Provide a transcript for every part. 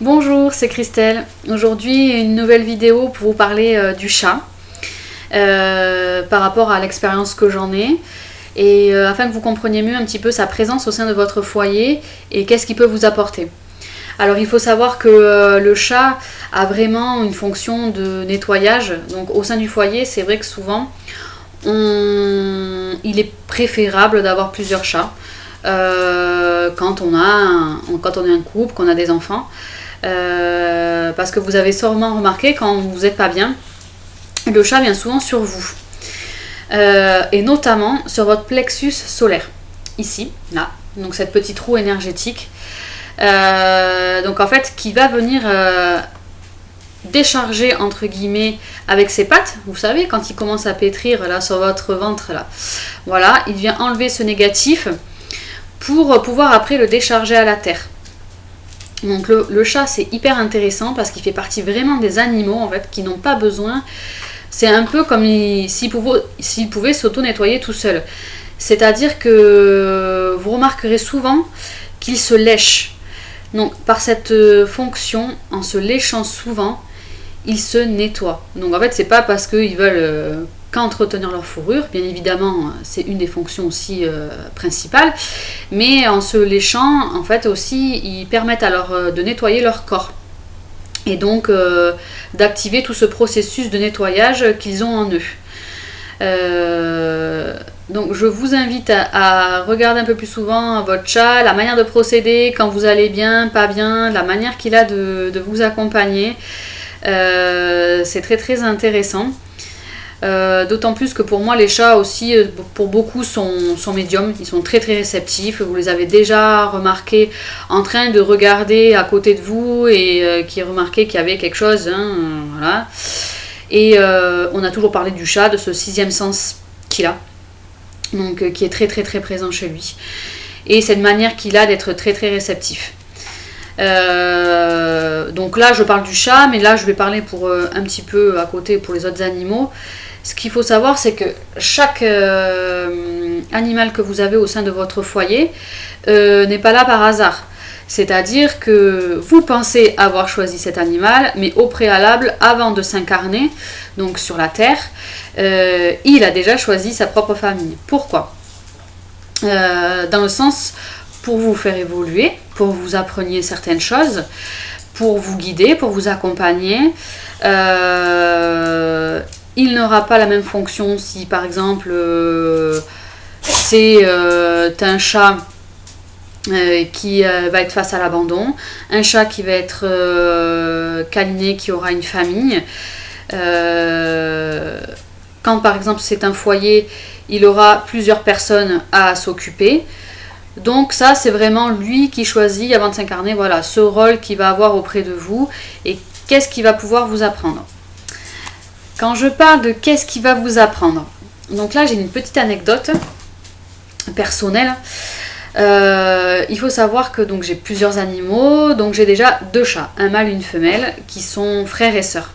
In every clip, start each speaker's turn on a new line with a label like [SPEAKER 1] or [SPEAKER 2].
[SPEAKER 1] Bonjour, c'est Christelle. Aujourd'hui, une nouvelle vidéo pour vous parler du chat par rapport à l'expérience que j'en ai et afin que vous compreniez mieux un petit peu sa présence au sein de votre foyer et qu'est-ce qu'il peut vous apporter. Alors il faut savoir que le chat a vraiment une fonction de nettoyage. Donc au sein du foyer, c'est vrai que souvent, il est préférable d'avoir plusieurs chats. Quand on est un couple, qu'on a des enfants. Parce que vous avez sûrement remarqué, quand vous n'êtes pas bien, le chat vient souvent sur vous. Et notamment sur votre plexus solaire. Ici, là. Donc cette petite roue énergétique. Donc en fait, qui va venir décharger, entre guillemets, avec ses pattes. Vous savez, quand il commence à pétrir là sur votre ventre, là. Voilà, il vient enlever ce négatif pour pouvoir après le décharger à la terre. Donc le chat, c'est hyper intéressant parce qu'il fait partie vraiment des animaux en fait qui n'ont pas besoin. C'est un peu comme s'il pouvait s'auto-nettoyer tout seul. C'est-à-dire que vous remarquerez souvent qu'il se lèche. Donc par cette fonction, en se léchant souvent, il se nettoie. Donc en fait, c'est pas parce qu'ils veulent qu'entretenir leur fourrure, bien évidemment, c'est une des fonctions aussi principales, mais en se léchant, en fait aussi, ils permettent alors de nettoyer leur corps et donc d'activer tout ce processus de nettoyage qu'ils ont en eux. Donc je vous invite à regarder un peu plus souvent votre chat, la manière de procéder quand vous allez bien, pas bien, la manière qu'il a de vous accompagner. C'est très très intéressant. D'autant plus que pour moi les chats aussi, pour beaucoup sont médiums, ils sont très très réceptifs, vous les avez déjà remarqués en train de regarder à côté de vous et qui remarquaient qu'il y avait quelque chose, voilà. Et on a toujours parlé du chat, de ce 6e sens qu'il a, donc qui est très très très présent chez lui, et cette manière qu'il a d'être très très réceptif. Donc là je parle du chat, mais là je vais parler pour un petit peu à côté pour les autres animaux. Ce qu'il faut savoir, c'est que chaque animal que vous avez au sein de votre foyer n'est pas là par hasard. C'est-à-dire que vous pensez avoir choisi cet animal, mais au préalable, avant de s'incarner, donc sur la terre, il a déjà choisi sa propre famille. Pourquoi ? Dans le sens pour vous faire évoluer, pour vous appreniez certaines choses, pour vous guider, pour vous accompagner. Il n'aura pas la même fonction si par exemple c'est un chat qui va être face à l'abandon, un chat qui va être câliné, qui aura une famille. Quand par exemple c'est un foyer, il aura plusieurs personnes à s'occuper. Donc ça, c'est vraiment lui qui choisit avant de s'incarner, voilà, ce rôle qu'il va avoir auprès de vous et qu'est-ce qu'il va pouvoir vous apprendre. Quand je parle de qu'est-ce qu'il va vous apprendre, donc là j'ai une petite anecdote personnelle. Il faut savoir que donc j'ai plusieurs animaux, donc j'ai déjà 2 chats, un mâle et une femelle, qui sont frères et sœurs.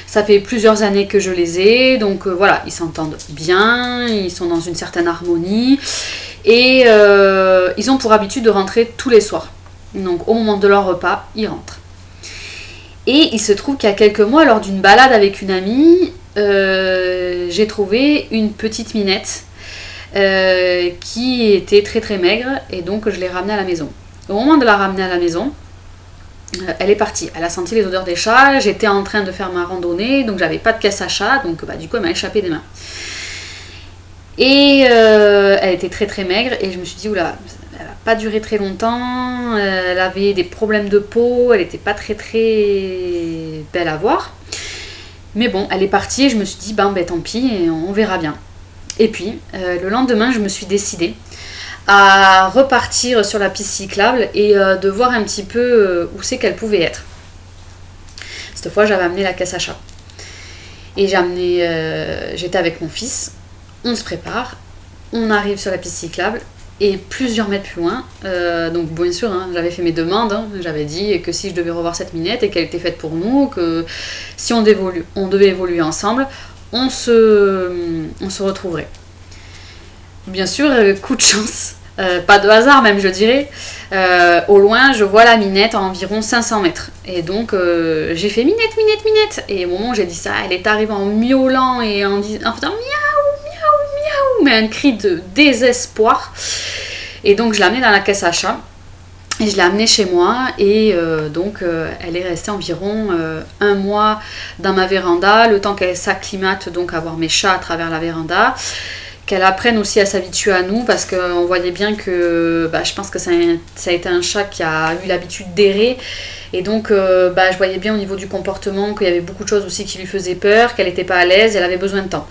[SPEAKER 1] Ça fait plusieurs années que je les ai, donc voilà, ils s'entendent bien, ils sont dans une certaine harmonie. Et ils ont pour habitude de rentrer tous les soirs. Donc au moment de leur repas, ils rentrent. Et il se trouve qu'il y a quelques mois, lors d'une balade avec une amie, j'ai trouvé une petite minette qui était très très maigre. Et donc je l'ai ramenée à la maison. Au moment de la ramener à la maison, elle est partie. Elle a senti les odeurs des chats. J'étais en train de faire ma randonnée, donc j'avais pas de caisse à chat. Donc du coup elle m'a échappé des mains. Et elle était très très maigre et je me suis dit oula, elle va pas durer très longtemps, elle avait des problèmes de peau, elle était pas très très belle à voir. Mais bon, elle est partie et je me suis dit ben tant pis, et on verra bien. Et puis le lendemain, je me suis décidée à repartir sur la piste cyclable et de voir un petit peu où c'est qu'elle pouvait être. Cette fois, j'avais amené la caisse à chat. Et j'étais avec mon fils. On se prépare, on arrive sur la piste cyclable et plusieurs mètres plus loin, donc bien sûr, j'avais fait mes demandes, j'avais dit que si je devais revoir cette minette et qu'elle était faite pour nous, que si on devait évoluer ensemble, on se retrouverait. Bien sûr, coup de chance, pas de hasard même je dirais. Au loin, je vois la minette à environ 500 mètres. Et donc, j'ai fait minette, minette, minette. Et au moment où j'ai dit ça, elle est arrivée en miaulant et en faisant miaou, miaou, miaou, mais un cri de désespoir. Et donc, je l'ai amenée dans la caisse à chat. Et je l'ai amenée chez moi. Et donc, elle est restée environ 1 mois dans ma véranda, le temps qu'elle s'acclimate, donc à voir mes chats à travers la véranda. Qu'elle apprenne aussi à s'habituer à nous parce qu'on voyait bien que je pense que ça a été un chat qui a eu l'habitude d'errer et donc je voyais bien au niveau du comportement qu'il y avait beaucoup de choses aussi qui lui faisaient peur, qu'elle n'était pas à l'aise, elle avait besoin de temps.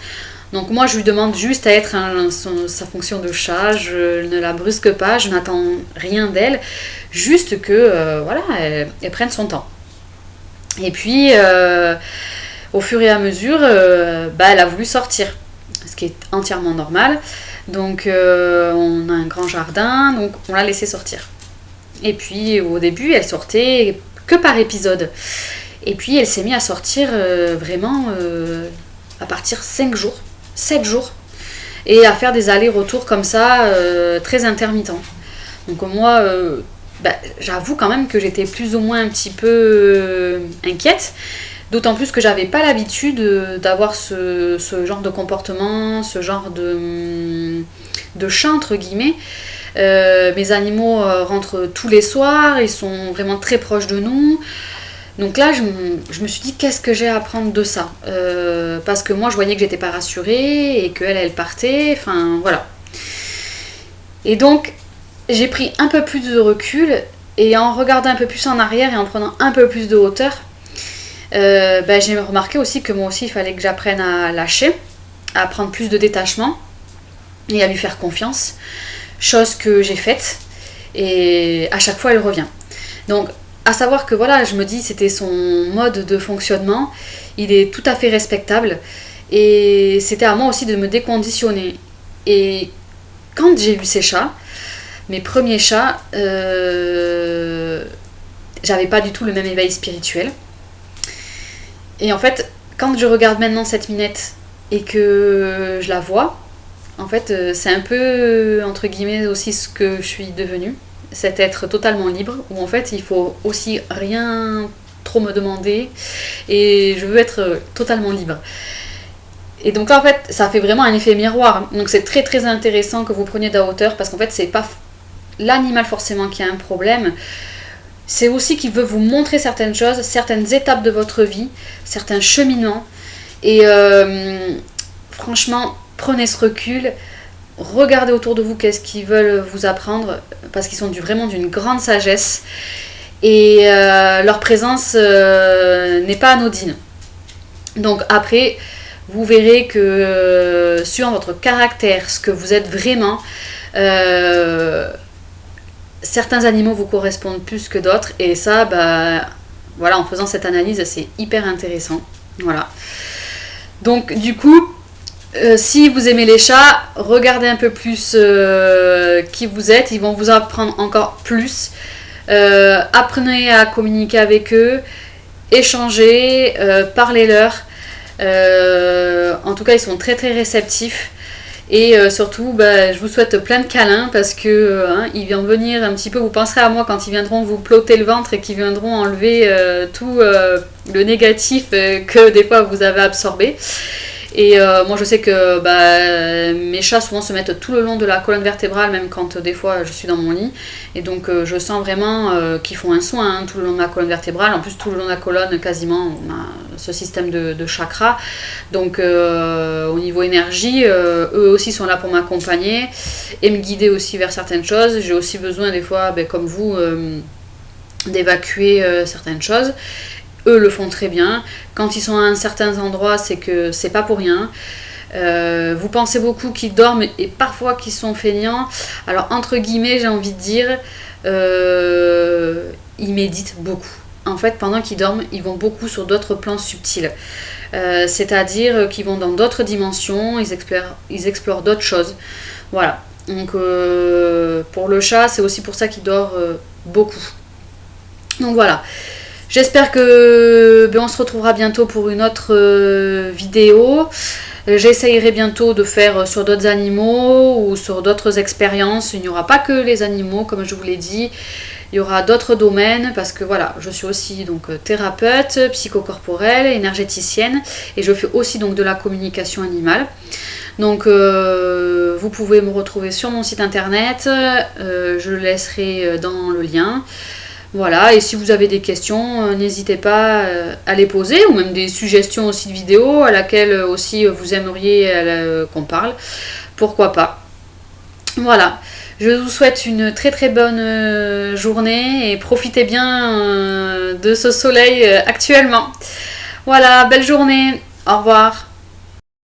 [SPEAKER 1] Donc moi je lui demande juste à être sa fonction de chat, je ne la brusque pas, je n'attends rien d'elle, juste que elle prenne son temps. Et puis au fur et à mesure elle a voulu sortir. Ce qui est entièrement normal. Donc on a un grand jardin, donc on l'a laissé sortir. Et puis au début, elle sortait que par épisode. Et puis elle s'est mise à sortir vraiment à partir 5 jours, 7 jours, et à faire des allers-retours comme ça, très intermittents. Donc moi, j'avoue quand même que j'étais plus ou moins un petit peu inquiète. D'autant plus que j'avais pas l'habitude d'avoir ce genre de comportement, ce genre de chat entre guillemets. Mes animaux rentrent tous les soirs, ils sont vraiment très proches de nous. Donc là, je me suis dit qu'est-ce que j'ai à apprendre de ça parce que moi je voyais que j'étais pas rassurée et qu'elle partait, enfin voilà. Et donc j'ai pris un peu plus de recul et en regardant un peu plus en arrière et en prenant un peu plus de hauteur, j'ai remarqué aussi que moi aussi il fallait que j'apprenne à lâcher, à prendre plus de détachement et à lui faire confiance, chose que j'ai faite et à chaque fois elle revient. Donc à savoir que voilà, je me dis c'était son mode de fonctionnement, il est tout à fait respectable et c'était à moi aussi de me déconditionner. Et quand j'ai vu ces chats, mes premiers chats, j'avais pas du tout le même éveil spirituel. Et en fait, quand je regarde maintenant cette minette et que je la vois, en fait, c'est un peu, entre guillemets, aussi ce que je suis devenue. Cet être totalement libre, où en fait, il faut aussi rien trop me demander. Et je veux être totalement libre. Et donc là, en fait, ça fait vraiment un effet miroir. Donc c'est très très intéressant que vous preniez de la hauteur, parce qu'en fait, c'est pas l'animal forcément qui a un problème. C'est aussi qu'il veut vous montrer certaines choses, certaines étapes de votre vie, certains cheminements. Et franchement, prenez ce recul, regardez autour de vous qu'est-ce qu'ils veulent vous apprendre, parce qu'ils sont vraiment d'une grande sagesse. Et leur présence n'est pas anodine. Donc après, vous verrez que suivant votre caractère, ce que vous êtes vraiment, certains animaux vous correspondent plus que d'autres, et ça, voilà, en faisant cette analyse, c'est hyper intéressant. Voilà. Donc, du coup, si vous aimez les chats, regardez un peu plus qui vous êtes, ils vont vous apprendre encore plus. Apprenez à communiquer avec eux, échangez, parlez-leur. En tout cas, ils sont très très réceptifs. Et surtout, je vous souhaite plein de câlins parce que ils vont venir un petit peu, vous penserez à moi quand ils viendront vous plotter le ventre et qu'ils viendront enlever tout le négatif que des fois vous avez absorbé. Et moi je sais que mes chats souvent se mettent tout le long de la colonne vertébrale, même quand des fois je suis dans mon lit. Et donc je sens vraiment qu'ils font un soin tout le long de la colonne vertébrale. En plus tout le long de la colonne quasiment on a ce système de chakras. Donc au niveau énergie, eux aussi sont là pour m'accompagner et me guider aussi vers certaines choses. J'ai aussi besoin des fois, comme vous, d'évacuer certaines choses. Eux le font très bien. Quand ils sont à certains endroits, c'est que c'est pas pour rien. Vous pensez beaucoup qu'ils dorment et parfois qu'ils sont feignants. Alors entre guillemets, j'ai envie de dire, ils méditent beaucoup. En fait, pendant qu'ils dorment, ils vont beaucoup sur d'autres plans subtils. C'est-à-dire qu'ils vont dans d'autres dimensions, ils explorent d'autres choses. Voilà. Donc pour le chat, c'est aussi pour ça qu'il dort beaucoup. Donc voilà. J'espère que on se retrouvera bientôt pour une autre vidéo. J'essayerai bientôt de faire sur d'autres animaux ou sur d'autres expériences. Il n'y aura pas que les animaux, comme je vous l'ai dit. Il y aura d'autres domaines parce que voilà, je suis aussi donc thérapeute, psychocorporelle, énergéticienne et je fais aussi donc de la communication animale. Donc vous pouvez me retrouver sur mon site internet, je le laisserai dans le lien. Voilà, et si vous avez des questions, n'hésitez pas à les poser, ou même des suggestions aussi de vidéos à laquelle aussi vous aimeriez qu'on parle. Pourquoi pas. Voilà, je vous souhaite une très très bonne journée et profitez bien de ce soleil actuellement. Voilà, belle journée, au revoir.